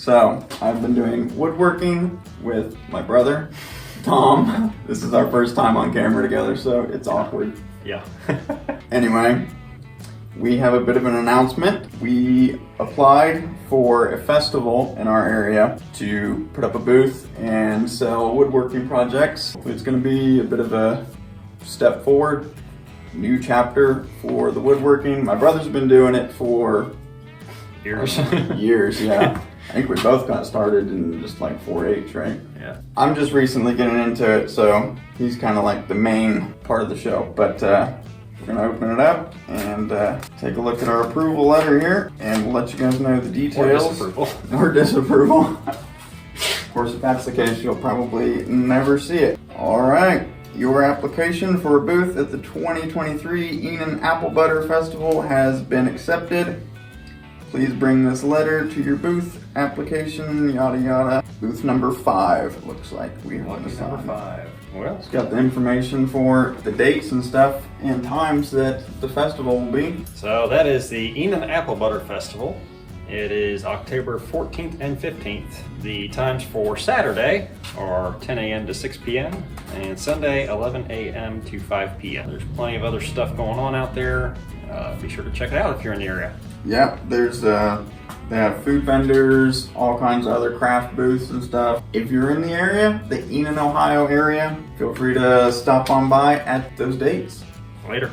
So, I've been doing woodworking with my brother, Tom. This is our first time on camera together, so it's awkward. Yeah. Anyway, we have a bit of an announcement. We applied for a festival in our area to put up a booth and sell woodworking projects. It's going to be a bit of a step forward, new chapter for the woodworking. My brother's been doing it for Years. years, yeah. I think we both got started in just like 4-H, right? Yeah. I'm just recently getting into it, so he's kind of like the main part of the show. But we're gonna open it up and take a look at our approval letter here, and we'll let you guys know the details. Or disapproval. Or disapproval. Of course, if that's the case, you'll probably never see it. All right. Your application for a booth at the 2023 Enon Apple Butter Festival has been accepted. Please bring this letter to your booth application, yada yada. Booth number 5, it looks like we have Lucky assigned. number 5. Well, It's got the information for the dates and stuff and times that the festival will be. so that is the Enon Apple Butter Festival. It is October 14th and 15th. The times for Saturday are 10 a.m. to 6 p.m. and Sunday 11 a.m. to 5 p.m. There's plenty of other stuff going on out there. Be sure to check it out if you're in the area. Yeah, there's they have food vendors, all kinds of other craft booths and stuff. If you're in the area, the Enon, Ohio area, feel free to stop on by at those dates. Later.